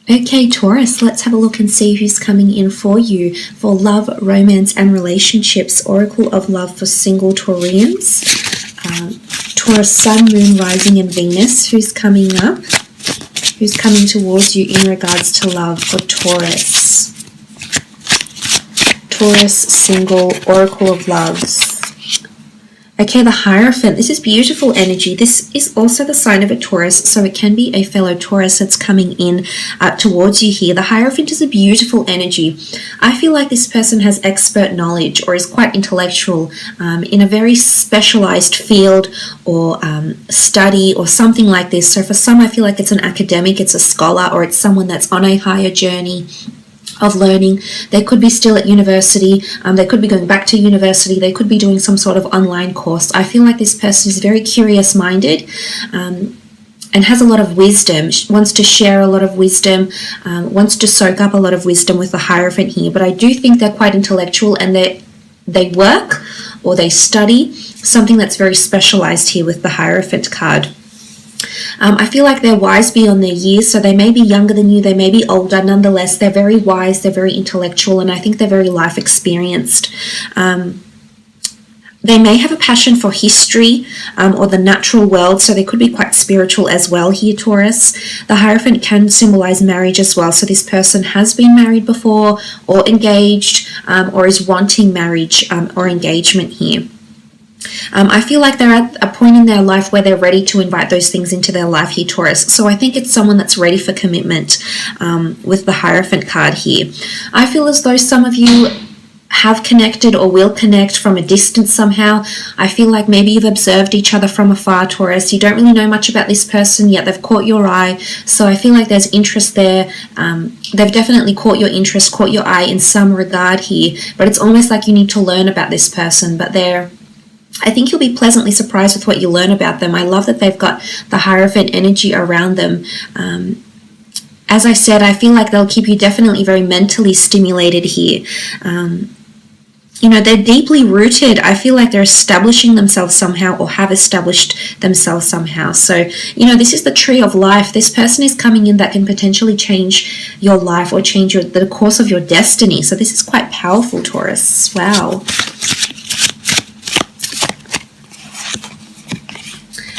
Okay, Taurus, let's have a look and see who's coming in for you for love, romance, and relationships. Oracle of Love for single Taurians. Taurus, Sun, Moon, Rising, and Venus. Who's coming up? Who's coming towards you in regards to love for Taurus? Taurus, single, Oracle of Loves. Okay, the Hierophant. This is beautiful energy. This is also the sign of a Taurus, so it can be a fellow Taurus that's coming in towards you here. The Hierophant is a beautiful energy. I feel like this person has expert knowledge or is quite intellectual in a very specialized field or study or something like this. So for some, I feel like it's an academic, it's a scholar, or it's someone that's on a higher journey of learning. They could be still at university, they could be going back to university, they could be doing some sort of online course. I feel like this person is very curious minded and has a lot of wisdom, wants to share a lot of wisdom, wants to soak up a lot of wisdom with the Hierophant here. But I do think they're quite intellectual, and they work or they study something that's very specialized here with the Hierophant card. I feel like they're wise beyond their years, so they may be younger than you, they may be older. Nonetheless, they're very wise, they're very intellectual, and I think they're very life experienced. They may have a passion for history or the natural world, so they could be quite spiritual as well here, Taurus. The Hierophant can symbolize marriage as well, so this person has been married before or engaged or is wanting marriage or engagement here. I feel like they're at a point in their life where they're ready to invite those things into their life here, Taurus. So I think it's someone that's ready for commitment with the Hierophant card here. I feel as though some of you have connected or will connect from a distance somehow. I feel like maybe you've observed each other from afar, Taurus. You don't really know much about this person, yet they've caught your eye. So I feel like there's interest there. They've definitely caught your interest, caught your eye in some regard here. But it's almost like you need to learn about this person. But I think you'll be pleasantly surprised with what you learn about them. I love that they've got the Hierophant energy around them. As I said, I feel like they'll keep you definitely very mentally stimulated here. You know, they're deeply rooted. I feel like they're establishing themselves somehow or have established themselves somehow. So, you know, this is the tree of life. This person is coming in that can potentially change your life or change the course of your destiny. So this is quite powerful, Taurus. Wow.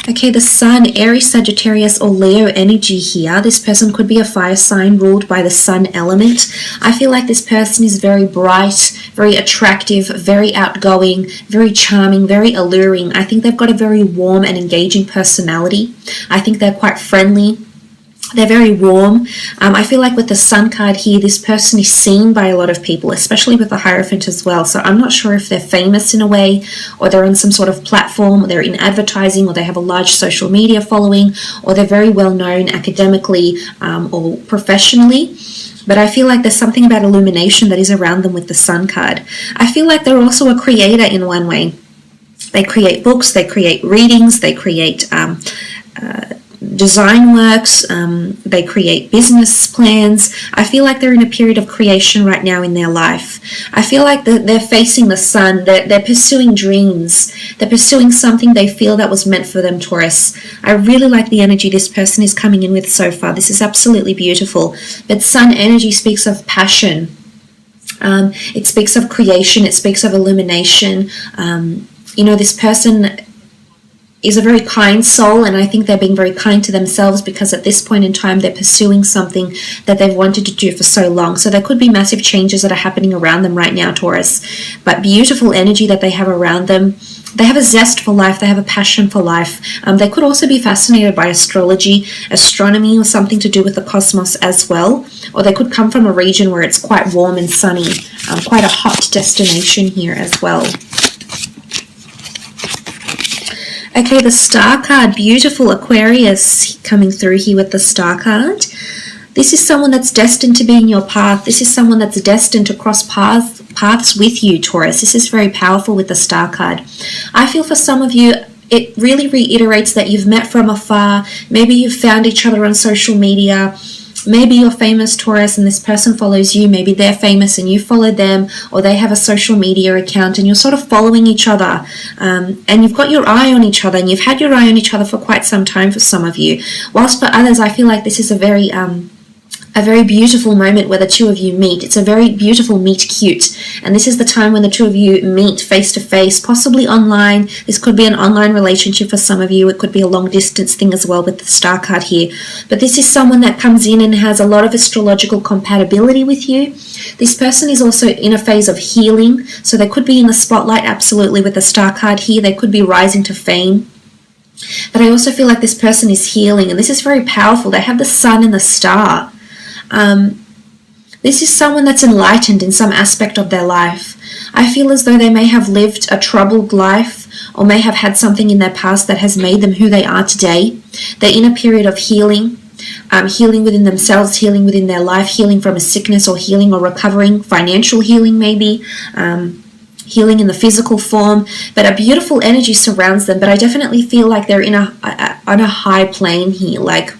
Okay, the Sun, Aries, Sagittarius, or Leo energy here. This person could be a fire sign ruled by the Sun element. I feel like this person is very bright, very attractive, very outgoing, very charming, very alluring. I think they've got a very warm and engaging personality. I think they're quite friendly. They're very warm. I feel like with the Sun card here, this person is seen by a lot of people, especially with the Hierophant as well. So I'm not sure if they're famous in a way, or they're on some sort of platform, or they're in advertising, or they have a large social media following, or they're very well known academically or professionally. But I feel like there's something about illumination that is around them with the Sun card. I feel like they're also a creator in one way. They create books, they create readings, they create design works, they create business plans. I feel like they're in a period of creation right now in their life. I feel like they're facing the sun, they're pursuing dreams, they're pursuing something they feel that was meant for them, Taurus. I really like the energy this person is coming in with so far. This is absolutely beautiful. But Sun energy speaks of passion. It speaks of creation, it speaks of illumination. You know, this person is a very kind soul, and I think they're being very kind to themselves because at this point in time they're pursuing something that they've wanted to do for so long. So there could be massive changes that are happening around them right now, Taurus. But beautiful energy that they have around them. They have a zest for life, they have a passion for life. They could also be fascinated by astrology, astronomy, or something to do with the cosmos as well. Or they could come from a region where it's quite warm and sunny, quite a hot destination here as well. Okay, the Star card, beautiful Aquarius coming through here with the Star card. This is someone that's destined to be in your path. This is someone that's destined to cross paths with you, Taurus. This is very powerful with the Star card. I feel for some of you, it really reiterates that you've met from afar. Maybe you've found each other on social media. Maybe you're famous, Taurus, and this person follows you. Maybe they're famous and you follow them, or they have a social media account and you're sort of following each other. And you've got your eye on each other, and you've had your eye on each other for quite some time for some of you. Whilst for others, I feel like this is a very a very beautiful moment where the two of you meet. It's a very beautiful meet cute. And this is the time when the two of you meet face to face, possibly online. This could be an online relationship for some of you. It could be a long distance thing as well with the star card here. But this is someone that comes in and has a lot of astrological compatibility with you. This person is also in a phase of healing. So they could be in the spotlight absolutely with the star card here. They could be rising to fame. But I also feel like this person is healing. And this is very powerful. They have the sun and the star. This is someone that's enlightened in some aspect of their life. I feel as though they may have lived a troubled life or may have had something in their past that has made them who they are today. They're in a period of healing, healing within themselves, healing within their life, healing from a sickness or healing or recovering, financial healing maybe, healing in the physical form, but a beautiful energy surrounds them. But I definitely feel like they're on a high plane here, like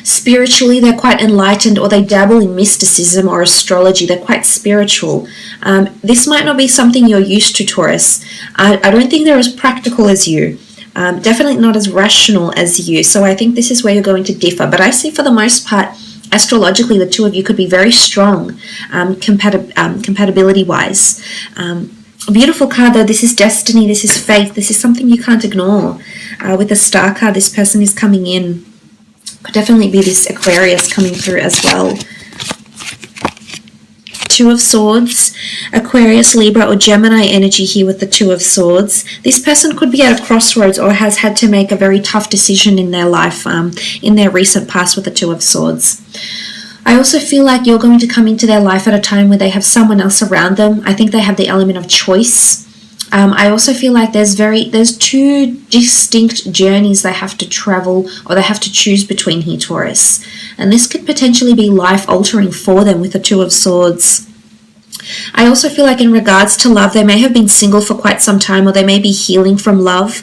spiritually, they're quite enlightened, or they dabble in mysticism or astrology. They're quite spiritual. This might not be something you're used to, Taurus. I don't think they're as practical as you. Definitely not as rational as you. So I think this is where you're going to differ. But I see for the most part, astrologically, the two of you could be very strong, compatibility-wise. A beautiful card, though. This is destiny. This is faith. This is something you can't ignore. With the star card, this person is coming in. Could definitely be this Aquarius coming through as well. Two of Swords, Aquarius, Libra, or Gemini energy here with the Two of Swords. This person could be at a crossroads or has had to make a very tough decision in their life, in their recent past with the Two of Swords. I also feel like you're going to come into their life at a time where they have someone else around them. I think they have the element of choice. I also feel like there's two distinct journeys they have to travel or they have to choose between here, Taurus. And this could potentially be life-altering for them with the Two of Swords. I also feel like in regards to love, they may have been single for quite some time or they may be healing from love.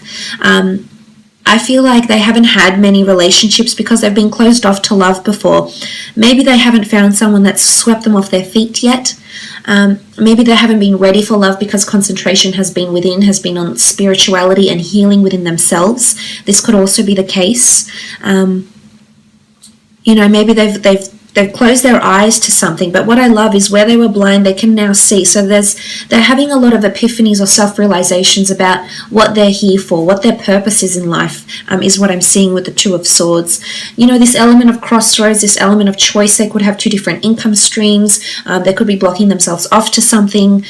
I feel like they haven't had many relationships because they've been closed off to love before. Maybe they haven't found someone that's swept them off their feet yet. Maybe they haven't been ready for love because concentration has been on spirituality and healing within themselves. This could also be the case. Maybe they've closed their eyes to something, but what I love is where they were blind, they can now see. So they're having a lot of epiphanies or self-realizations about what they're here for, what their purpose is in life, is what I'm seeing with the Two of Swords. This element of crossroads, this element of choice. They could have two different income streams. They could be blocking themselves off to something.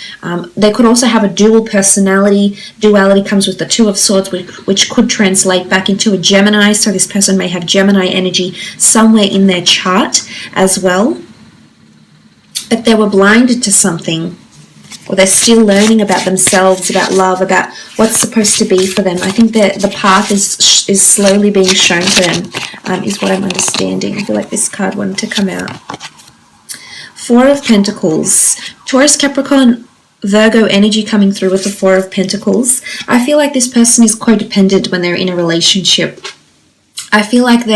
They could also have a dual personality. Duality comes with the Two of Swords, which could translate back into a Gemini. So this person may have Gemini energy somewhere in their chart as well, but they were blinded to something, or they're still learning about themselves, about love, about what's supposed to be for them. I think that the path is slowly being shown to them, is what I'm understanding. I feel like this card wanted to come out. Four of Pentacles, Taurus, Capricorn, Virgo energy coming through with the Four of Pentacles. I feel like this person is codependent when they're in a relationship. I feel like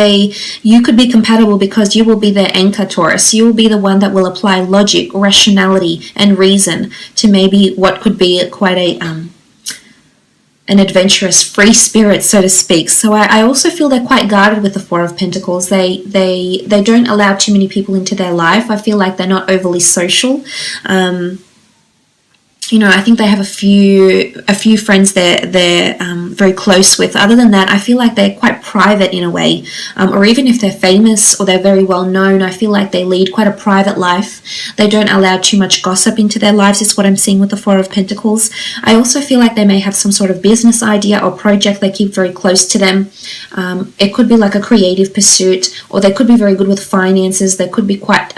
you could be compatible because you will be their anchor, Taurus. You will be the one that will apply logic, rationality, and reason to maybe what could be quite an adventurous, free spirit, so to speak. So I also feel they're quite guarded with the Four of Pentacles. They don't allow too many people into their life. I feel like they're not overly social. I think they have a few friends they're very close with. Other than that, I feel like they're quite private in a way. Or even if they're famous or they're very well known, I feel like they lead quite a private life. They don't allow too much gossip into their lives, is what I'm seeing with the Four of Pentacles. I also feel like they may have some sort of business idea or project they keep very close to them. It could be like a creative pursuit, or they could be very good with finances. They could be quite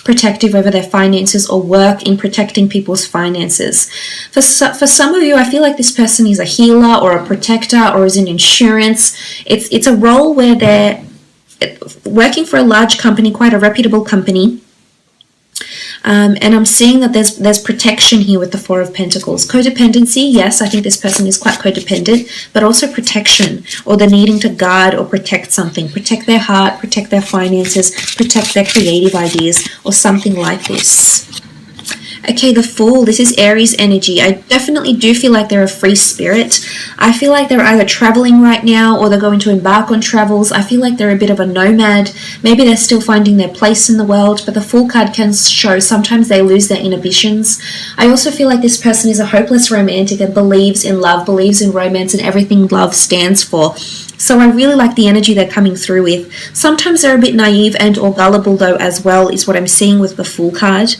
protective over their finances or work in protecting people's finances. For some of you, I feel like this person is a healer or a protector or is in insurance. It's a role where they're working for a large company, quite a reputable company. And I'm seeing that there's protection here with the Four of Pentacles. Codependency, yes, I think this person is quite codependent, but also protection, or the needing to guard or protect something. Protect their heart, protect their finances, protect their creative ideas, or something like this. Okay, the Fool, this is Aries energy. I definitely do feel like they're a free spirit. I feel like they're either traveling right now or they're going to embark on travels. I feel like they're a bit of a nomad. Maybe they're still finding their place in the world, but the Fool card can show sometimes they lose their inhibitions. I also feel like this person is a hopeless romantic and believes in love, believes in romance and everything love stands for. So I really like the energy they're coming through with. Sometimes they're a bit naive and or gullible though as well, is what I'm seeing with the Fool card.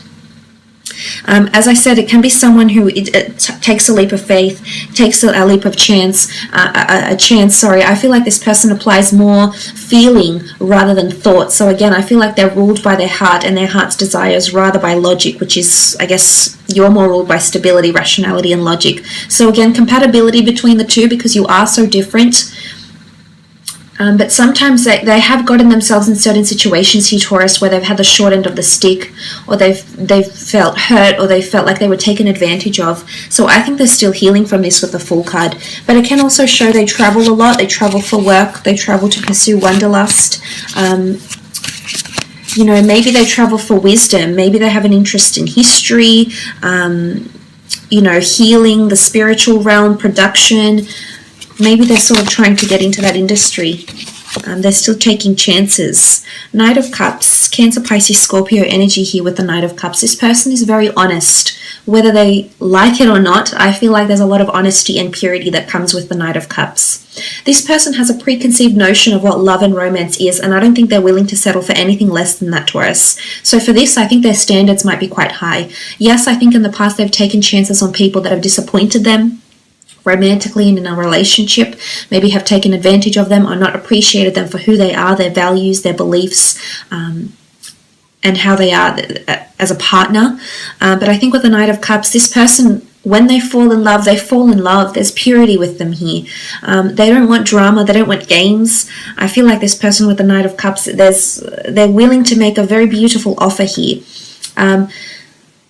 As I said, it can be someone who takes a leap of faith, takes a leap of chance, I feel like this person applies more feeling rather than thought. So again, I feel like they're ruled by their heart and their heart's desires rather by logic, which is, I guess, you're more ruled by stability, rationality, and logic. So again, compatibility between the two because you are so different. But sometimes they have gotten themselves in certain situations here, Taurus, where they've had the short end of the stick, or they've felt hurt, or they felt like they were taken advantage of. So I think they're still healing from this with the Fool card. But it can also show they travel a lot. They travel for work. They travel to pursue wanderlust. You know, maybe they travel for wisdom. Maybe they have an interest in history, you know, healing, the spiritual realm, production. Maybe they're sort of trying to get into that industry. They're still taking chances. Knight of Cups, Cancer, Pisces, Scorpio energy here with the Knight of Cups. This person is very honest. Whether they like it or not, I feel like there's a lot of honesty and purity that comes with the Knight of Cups. This person has a preconceived notion of what love and romance is, and I don't think they're willing to settle for anything less than that, Taurus. So for this, I think their standards might be quite high. Yes, I think in the past they've taken chances on people that have disappointed them romantically and in a relationship, maybe have taken advantage of them or not appreciated them for who they are, their values, their beliefs, and how they are as a partner. But I think with the Knight of Cups, this person, when they fall in love, they fall in love. There's purity with them here. They don't want drama. They don't want games. I feel like this person with the Knight of Cups, they're willing to make a very beautiful offer here.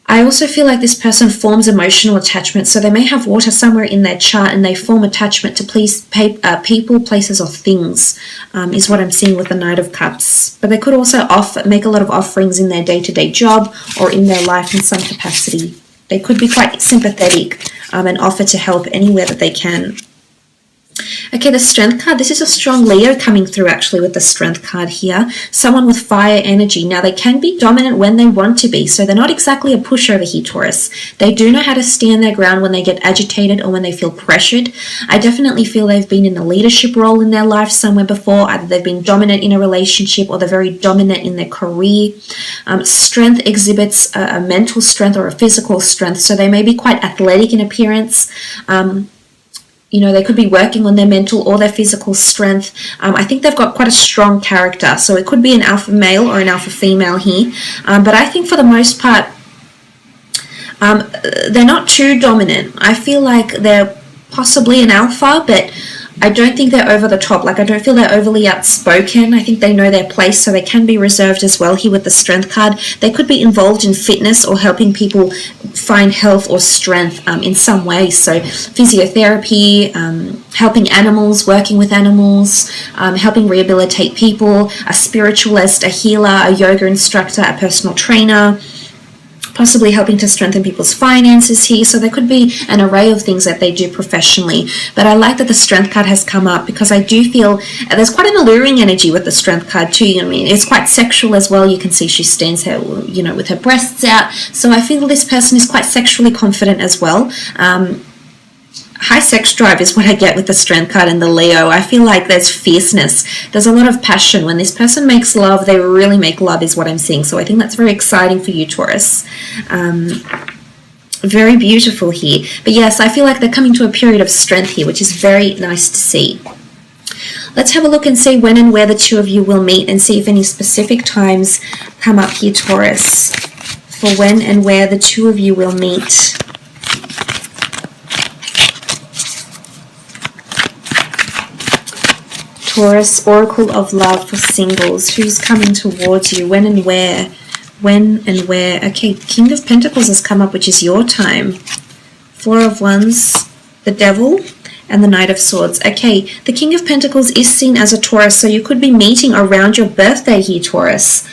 I also feel like this person forms emotional attachment. So they may have water somewhere in their chart and they form attachment to people, places, or things, is what I'm seeing with the Knight of Cups. But they could also make a lot of offerings in their day-to-day job or in their life in some capacity. They could be quite sympathetic and offer to help anywhere that they can. Okay, the Strength card. This is a strong Leo coming through actually with the Strength card here. Someone with fire energy. Now, they can be dominant when they want to be, so they're not exactly a pushover here, Taurus. They do know how to stand their ground when they get agitated or when they feel pressured. I definitely feel they've been in a leadership role in their life somewhere before. Either they've been dominant in a relationship or they're very dominant in their career. Strength exhibits a mental strength or a physical strength, so they may be quite athletic in appearance. You know, they could be working on their mental or their physical strength. I think they've got quite a strong character. So it could be an alpha male or an alpha female here. But I think for the most part, they're not too dominant. I feel like they're possibly an alpha, but I don't think they're over the top. Like, I don't feel they're overly outspoken. I think they know their place, so they can be reserved as well here with the Strength card. They could be involved in fitness or helping people find health or strength in some way. So physiotherapy, helping animals, working with animals, helping rehabilitate people, a spiritualist, a healer, a yoga instructor, a personal trainer, possibly helping to strengthen people's finances here. So there could be an array of things that they do professionally. But I like that the Strength card has come up because I do feel there's quite an alluring energy with the Strength card too. You know what I mean? It's quite sexual as well. You can see she stands here, you know, with her breasts out. So I feel this person is quite sexually confident as well. High sex drive is what I get with the Strength card and the Leo. I feel like there's fierceness. There's a lot of passion. When this person makes love, they really make love is what I'm seeing. So I think that's very exciting for you, Taurus. Very beautiful here. But yes, I feel like they're coming to a period of strength here, which is very nice to see. Let's have a look and see when and where the two of you will meet and see if any specific times come up here, Taurus, for when and where the two of you will meet. Taurus, Oracle of Love for singles. Who's coming towards you? When and where? When and where? Okay, King of Pentacles has come up, which is your time. Four of Wands, the Devil, and the Knight of Swords. Okay, the King of Pentacles is seen as a Taurus, so you could be meeting around your birthday here, Taurus.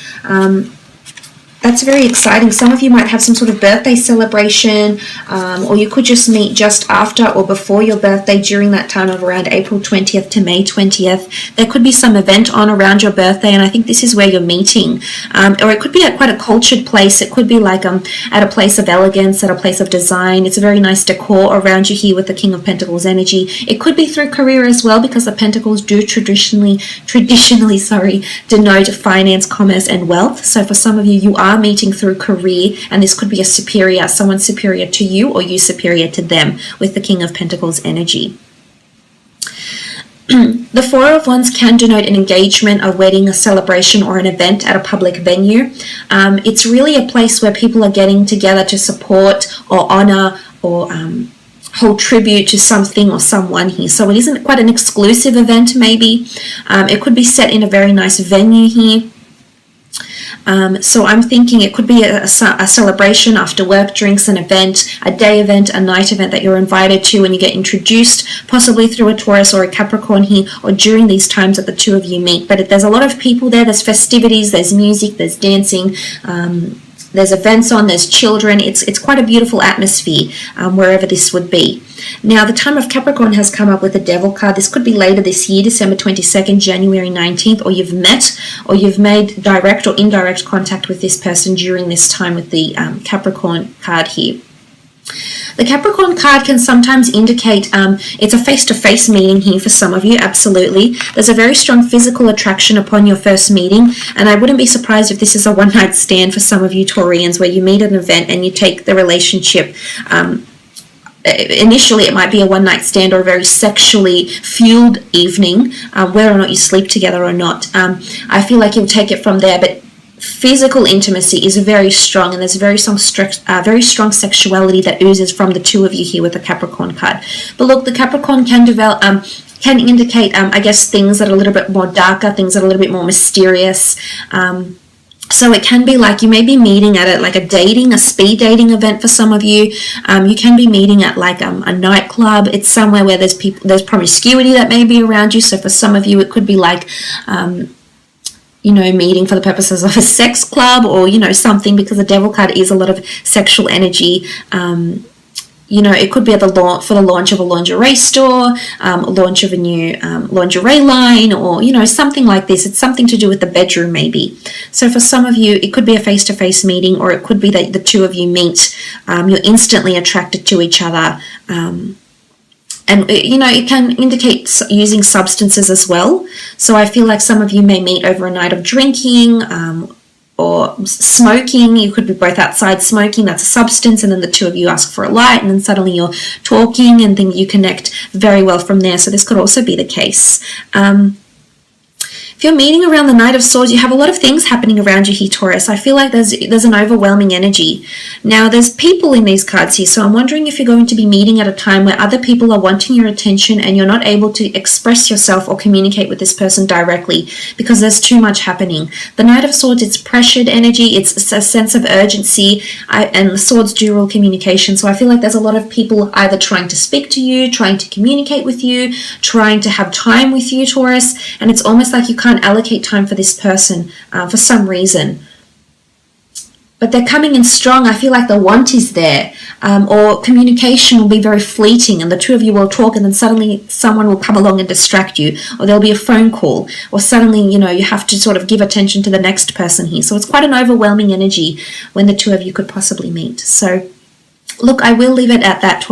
That's very exciting. Some of you might have some sort of birthday celebration, or you could just meet just after or before your birthday during that time of around April 20th to May 20th. There could be some event on around your birthday, and I think this is where you're meeting. Or it could be at quite a cultured place. It could be like at a place of elegance, at a place of design. It's a very nice decor around you here with the King of Pentacles energy. It could be through career as well, because the Pentacles do traditionally, denote finance, commerce, and wealth. So for some of you, you are meeting through career, and this could be a superior, someone superior to you or you superior to them with the King of Pentacles energy. The Four of Wands can denote an engagement, a wedding, a celebration, or an event at a public venue. It's really a place where people are getting together to support or honor or hold tribute to something or someone here. So it isn't quite an exclusive event maybe. It could be set in a very nice venue here. So I'm thinking it could be a celebration after work, drinks, an event, a day event, a night event that you're invited to, and you get introduced possibly through a Taurus or a Capricorn here, or during these times that the two of you meet. But there's a lot of people there, there's festivities, there's music, there's dancing, there's events on, there's children. It's quite a beautiful atmosphere wherever this would be. Now, the time of Capricorn has come up with the Devil card. This could be later this year, December 22nd, January 19th, or you've met or you've made direct or indirect contact with this person during this time with the Capricorn card here. The Capricorn card can sometimes indicate it's a face-to-face meeting here for some of you, absolutely. There's a very strong physical attraction upon your first meeting, and I wouldn't be surprised if this is a one-night stand for some of you Taurians, where you meet at an event and you take the relationship. Initially, it might be a one-night stand or a very sexually fueled evening, whether or not you sleep together or not. I feel like you'll take it from there, but physical intimacy is very strong, and there's very strong sexuality that oozes from the two of you here with the Capricorn card. But look, the Capricorn can develop, can indicate, I guess, things that are a little bit more darker, things that are a little bit more mysterious. So it can be like you may be meeting at a speed dating event for some of you. You can be meeting at like a nightclub. It's somewhere where there's promiscuity that may be around you. So for some of you, it could be like meeting for the purposes of a sex club, or, something, because the Devil card is a lot of sexual energy. It could be for the launch of a lingerie store, launch of a new lingerie line, or, something like this. It's something to do with the bedroom maybe. So for some of you, it could be a face-to-face meeting, or it could be that the two of you meet, you're instantly attracted to each other. And, it can indicate using substances as well. So I feel like some of you may meet over a night of drinking or smoking. You could be both outside smoking. That's a substance. And then the two of you ask for a light. And then suddenly you're talking and then you connect very well from there. So this could also be the case. If you're meeting around the Knight of Swords, you have a lot of things happening around you here, Taurus. I feel like there's an overwhelming energy. Now, there's people in these cards here, so I'm wondering if you're going to be meeting at a time where other people are wanting your attention and you're not able to express yourself or communicate with this person directly because there's too much happening. The Knight of Swords, it's pressured energy, it's a sense of urgency, and the Swords do rule communication, so I feel like there's a lot of people either trying to speak to you, trying to communicate with you, trying to have time with you, Taurus, and it's almost like you can't allocate time for this person for some reason. But they're coming in strong. I feel like the want is there, or communication will be very fleeting, and the two of you will talk and then suddenly someone will come along and distract you, or there'll be a phone call, or suddenly, you have to sort of give attention to the next person here. So it's quite an overwhelming energy when the two of you could possibly meet. So look, I will leave it at that, Taurus.